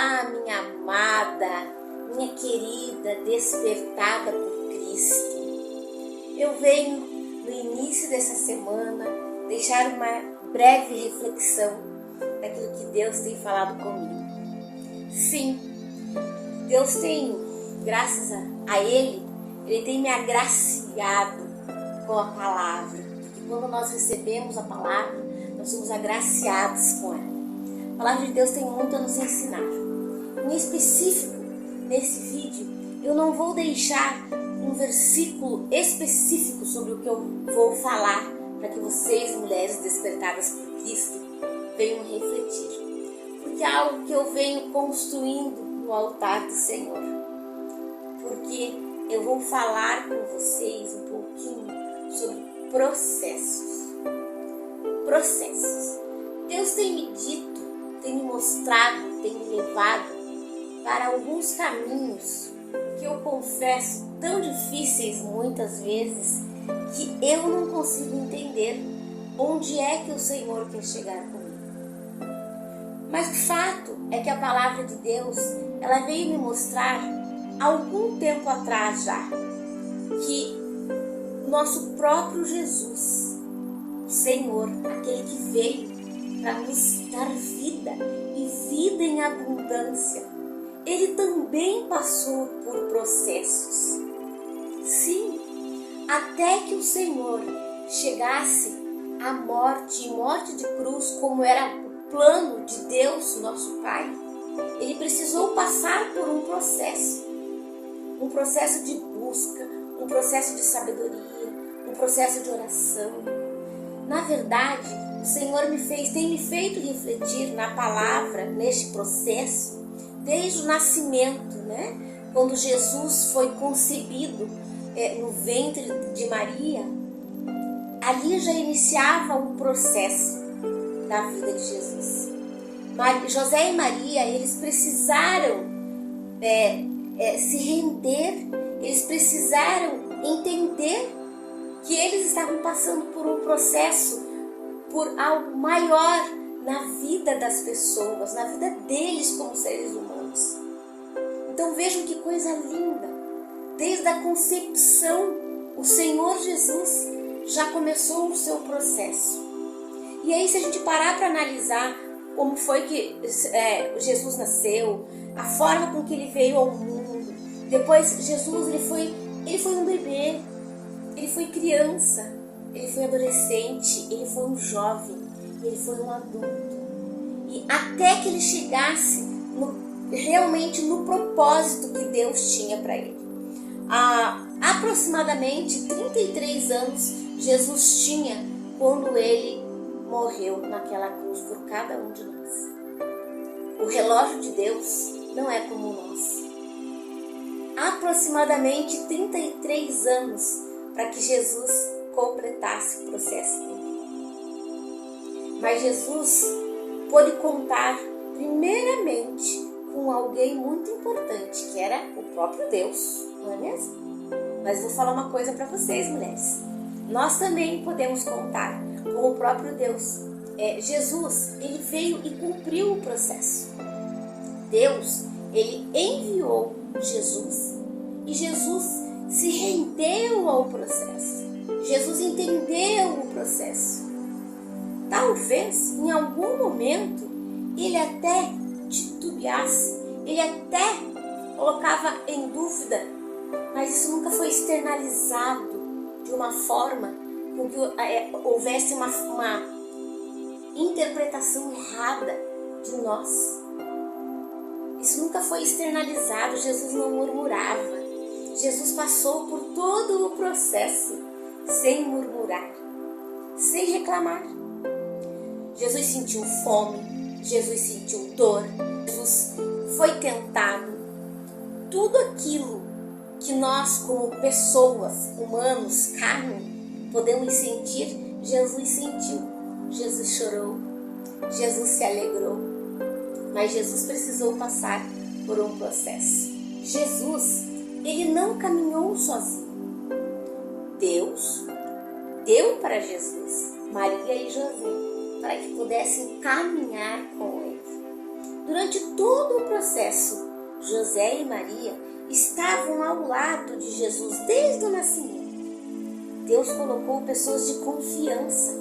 Olá, minha amada, minha querida, despertada por Cristo. Eu venho, no início dessa semana, deixar uma breve reflexão daquilo que Deus tem falado comigo. Sim, Deus tem, graças a Ele tem me agraciado com a palavra. Porque quando nós recebemos a palavra, nós somos agraciados com ela. A palavra de Deus tem muito a nos ensinar. Em específico, nesse vídeo, eu não vou deixar um versículo específico sobre o que eu vou falar, para que vocês, mulheres despertadas por Cristo, venham refletir. Porque é algo que eu venho construindo no altar do Senhor. Porque eu vou falar com vocês um pouquinho sobre processos. Processos. Deus tem me dito, tem me mostrado, tem me levado para alguns caminhos que eu confesso tão difíceis muitas vezes que eu não consigo entender onde é que o Senhor quer chegar comigo. Mas o fato é que a palavra de Deus, ela veio me mostrar há algum tempo atrás já que nosso próprio Jesus, o Senhor, aquele que veio para nos dar vida e vida em abundância, Ele também passou por processos. Sim, até que o Senhor chegasse à morte, e morte de cruz, como era o plano de Deus, nosso Pai, Ele precisou passar por um processo de busca, um processo de sabedoria, um processo de oração. Na verdade, o Senhor tem me feito refletir na palavra, neste processo, desde o nascimento, né? Quando Jesus foi concebido no ventre de Maria, ali já iniciava o processo da vida de Jesus. José e Maria, eles precisaram se render, eles precisaram entender que eles estavam passando por um processo, por algo maior na vida das pessoas, na vida deles como seres humanos. Então vejam que coisa linda, desde a concepção, o Senhor Jesus já começou o seu processo. E aí, se a gente parar para analisar como foi que Jesus nasceu, a forma com que ele veio ao mundo, depois Jesus ele foi um bebê, ele foi criança, ele foi adolescente, ele foi um jovem, ele foi um adulto. E até que ele chegasse realmente no propósito que Deus tinha para ele. Há aproximadamente 33 anos Jesus tinha quando ele morreu naquela cruz por cada um de nós. O relógio de Deus não é como o nosso. Aproximadamente 33 anos para que Jesus completasse o processo dele. Mas Jesus pôde contar primeiramente com alguém muito importante, que era o próprio Deus, não é mesmo? Mas vou falar uma coisa para vocês, mulheres. Nós também podemos contar com o próprio Deus. Jesus, ele veio e cumpriu o processo. Deus, ele enviou Jesus e Jesus se rendeu ao processo. Jesus entendeu o processo. Talvez, em algum momento, ele até titubeasse, ele até colocava em dúvida, mas isso nunca foi externalizado de uma forma com que houvesse uma interpretação errada de nós. Isso nunca foi externalizado, Jesus não murmurava. Jesus passou por todo o processo sem murmurar, sem reclamar. Jesus sentiu fome, Jesus sentiu dor, Jesus foi tentado. Tudo aquilo que nós, como pessoas, humanos, carne, podemos sentir, Jesus sentiu. Jesus chorou, Jesus se alegrou, mas Jesus precisou passar por um processo. Jesus, ele não caminhou sozinho. Deus deu para Jesus Maria e José para que pudessem caminhar com ele. Durante todo o processo, José e Maria estavam ao lado de Jesus desde o nascimento. Deus colocou pessoas de confiança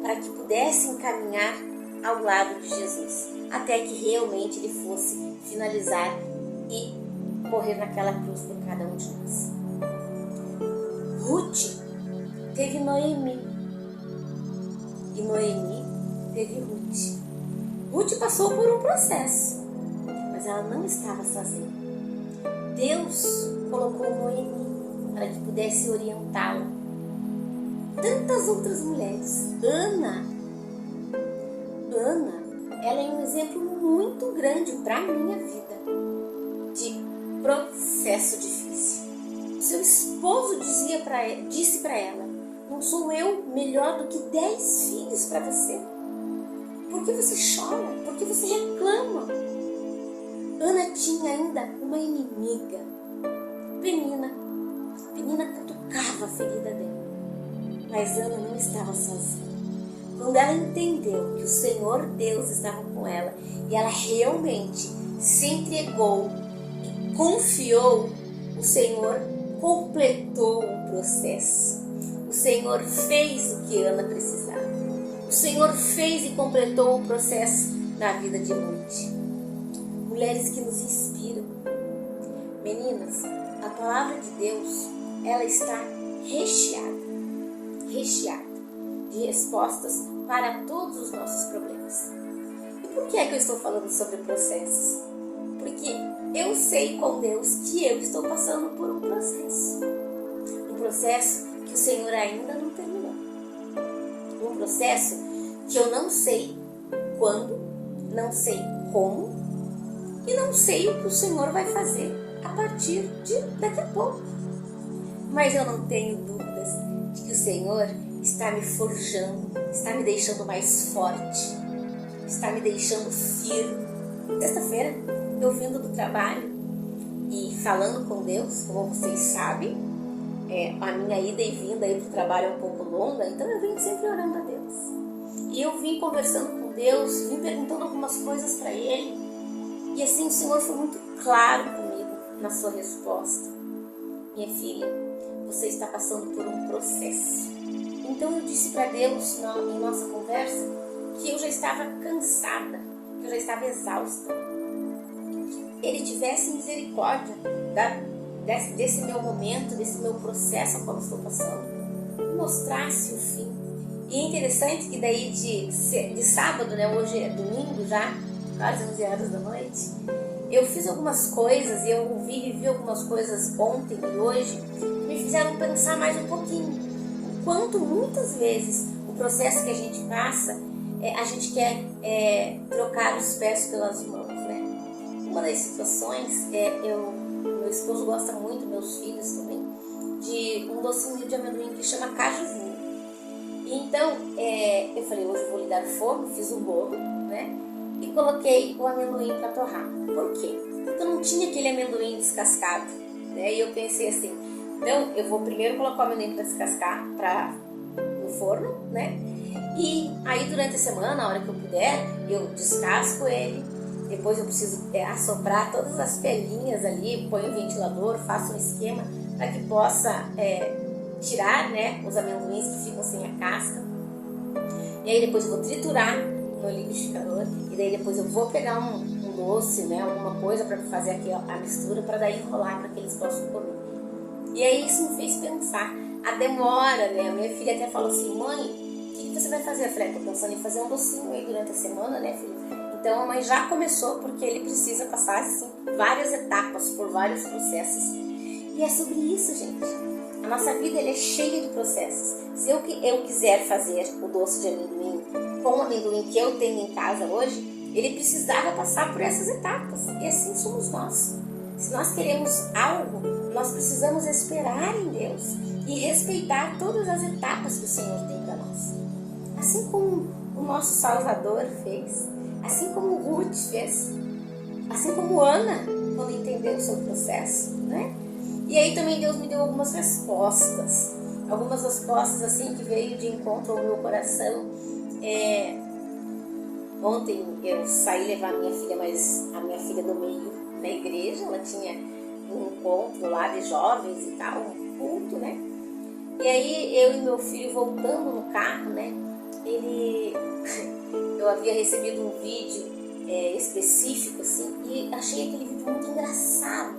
para que pudessem caminhar ao lado de Jesus, até que realmente ele fosse finalizar e morrer naquela cruz por cada um de nós. Ruth teve Noemi e Noemi teve Ruth. Ruth passou por um processo, mas ela não estava sozinha. Deus colocou Noemi para que pudesse orientá-la. Tantas outras mulheres. Ana, ela é um exemplo muito grande para a minha vida de processo difícil. Seu esposo disse para ela: não sou eu melhor do que 10 filhos para você? Por que você chora? Por que você reclama? Ana tinha ainda uma inimiga, Penina. Penina cutucava a ferida dela. Mas Ana não estava sozinha. Quando ela entendeu que o Senhor Deus estava com ela e ela realmente se entregou e confiou, o Senhor completou o processo. O Senhor fez o que Ana precisava. O Senhor fez e completou o processo na vida de Ruth. Mulheres que nos inspiram. Meninas, a palavra de Deus, ela está recheada de respostas para todos os nossos problemas. E por que é que eu estou falando sobre processos? Porque eu sei com Deus que eu estou passando por um processo. Um processo que o Senhor ainda não terminou. Um processo que eu não sei quando, não sei como e não sei o que o Senhor vai fazer a partir de daqui a pouco. Mas eu não tenho dúvidas de que o Senhor está me forjando, está me deixando mais forte, está me deixando firme. Sexta-feira, eu vindo do trabalho e falando com Deus, como vocês sabem, a minha ida e vinda aí para o trabalho é um pouco longa, então eu venho sempre orando a Deus. E eu vim conversando com Deus, vim perguntando algumas coisas para Ele, e assim o Senhor foi muito claro comigo na sua resposta. Minha filha, você está passando por um processo. Então eu disse para Deus em nossa conversa que eu já estava cansada, que eu já estava exausta. Ele tivesse misericórdia desse meu momento, desse meu processo a qual eu estou passando, e mostrasse o fim. E é interessante que daí de sábado, né, hoje é domingo já, quase 11 horas da noite, eu fiz algumas coisas e eu vivi algumas coisas ontem e hoje que me fizeram pensar mais um pouquinho. Quanto muitas vezes o processo que a gente passa, a gente quer trocar os pés pelas mãos, né? Uma das situações, meu esposo gosta muito, meus filhos também, de um docinho de amendoim que chama cajuzinho. Então, eu falei, hoje eu vou ligar o forno, fiz um bolo, né? E coloquei o amendoim para torrar. Por quê? Porque eu não tinha aquele amendoim descascado, né? E eu pensei assim, então eu vou primeiro colocar o amendoim para descascar no forno, né? E aí durante a semana, na hora que eu puder, eu descasco ele. Depois eu preciso assoprar todas as pelinhas ali, ponho o ventilador, faço um esquema para que possa tirar, né, os amendoins que ficam sem a casca. E aí depois eu vou triturar no liquidificador. E daí depois eu vou pegar um doce, né, alguma coisa para fazer aqui a mistura, para daí enrolar para que eles possam comer. E aí isso me fez pensar a demora, né? A minha filha até falou assim, mãe, o que você vai fazer? Eu falei, tô pensando em fazer um docinho aí durante a semana, né, filha? Então a mãe já começou porque ele precisa passar assim, várias etapas, por vários processos. E é sobre isso, gente. A nossa vida é cheia de processos. Se eu quiser fazer o doce de amendoim com o amendoim que eu tenho em casa hoje, ele precisava passar por essas etapas. E assim somos nós. Se nós queremos algo, nós precisamos esperar em Deus e respeitar todas as etapas que o Senhor tem para nós. Assim como o nosso Salvador fez, assim como Ruth fez, assim como Ana, quando entendeu o seu processo, né? E aí também Deus me deu algumas respostas assim que veio de encontro ao meu coração. Ontem eu saí levar a minha filha do meio na igreja, ela tinha um encontro lá de jovens e tal, um culto, né? E aí eu e meu filho voltando no carro, né? Eu havia recebido um vídeo específico, assim, e achei aquele vídeo muito engraçado.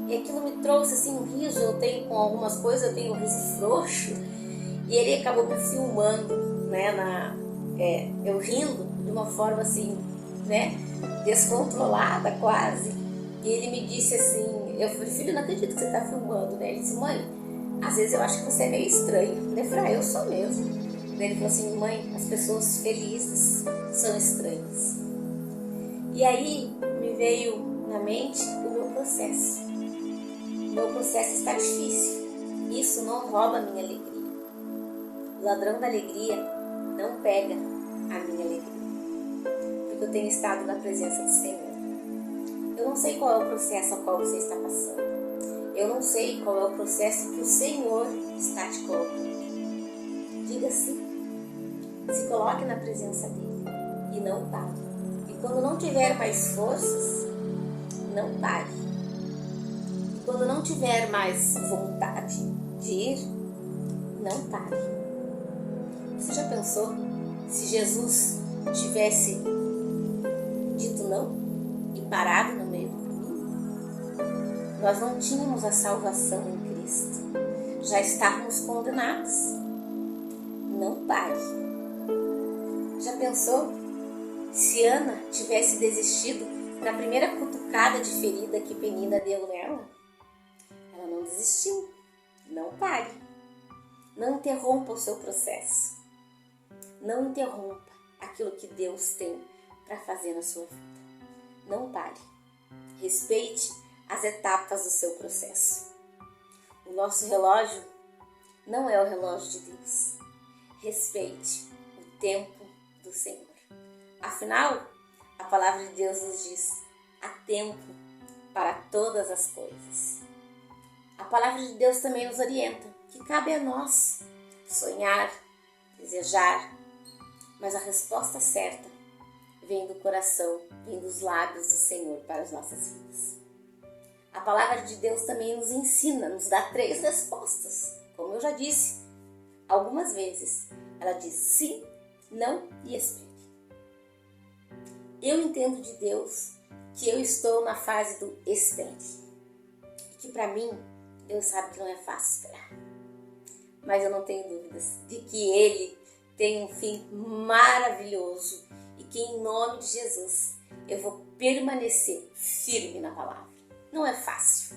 E aquilo me trouxe, assim, um riso. Eu tenho, com algumas coisas, eu tenho um riso frouxo. E ele acabou me filmando, né, eu rindo de uma forma, assim, né, descontrolada quase. E ele me disse assim, eu falei, filho, não acredito que você está filmando, né? Ele disse, mãe, às vezes eu acho que você é meio estranho. Eu falei, eu sou mesmo. Ele falou assim, mãe, as pessoas felizes são estranhas. E aí me veio na mente o meu processo. O meu processo está difícil. Isso não rouba a minha alegria. O ladrão da alegria não pega a minha alegria. Porque eu tenho estado na presença do Senhor. Eu não sei qual é o processo ao qual você está passando. Eu não sei qual é o processo que o Senhor está te colocando. Diga sim. Se coloque na presença dele e não pare. E quando não tiver mais forças, não pare. E quando não tiver mais vontade de ir, não pare. Você já pensou se Jesus tivesse dito não e parado no meio do caminho? Nós não tínhamos a salvação em Cristo. Já estávamos condenados. Não pare. Já pensou se Ana tivesse desistido na primeira cutucada de ferida que Penina deu nela? Ela não desistiu. Não pare. Não interrompa o seu processo. Não interrompa aquilo que Deus tem para fazer na sua vida. Não pare. Respeite as etapas do seu processo. O nosso relógio não é o relógio de Deus. Respeite o tempo do Senhor. Afinal, a palavra de Deus nos diz: há tempo para todas as coisas. A palavra de Deus também nos orienta que cabe a nós sonhar, desejar, mas a resposta certa vem do coração, vem dos lábios do Senhor para as nossas vidas. A palavra de Deus também nos ensina, nos dá 3 respostas. Como eu já disse algumas vezes, ela diz sim, não e espere. Eu entendo de Deus que eu estou na fase do espere. E que para mim, Deus sabe que não é fácil esperar. Mas eu não tenho dúvidas de que Ele tem um fim maravilhoso e que em nome de Jesus eu vou permanecer firme na palavra. Não é fácil.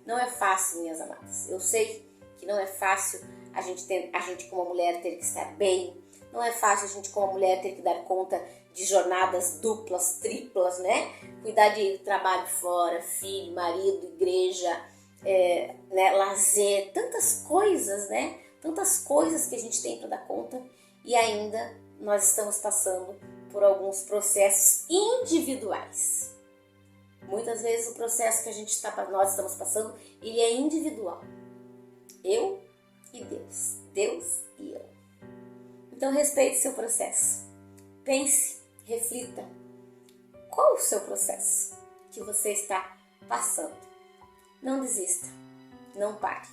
Não é fácil, minhas amadas. Eu sei que não é fácil a gente como mulher ter que estar bem. Não é fácil a gente como mulher ter que dar conta de jornadas duplas, triplas, né? Cuidar de trabalho fora, filho, marido, igreja, lazer, tantas coisas, né? Tantas coisas que a gente tem para dar conta e ainda nós estamos passando por alguns processos individuais. Muitas vezes o processo que nós estamos passando, ele é individual. Eu e Deus. Deus e eu. Então respeite seu processo. Pense, reflita. Qual o seu processo que você está passando? Não desista. Não pare.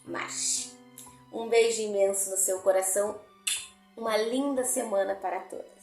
Marche. Um beijo imenso no seu coração. Uma linda semana para todos.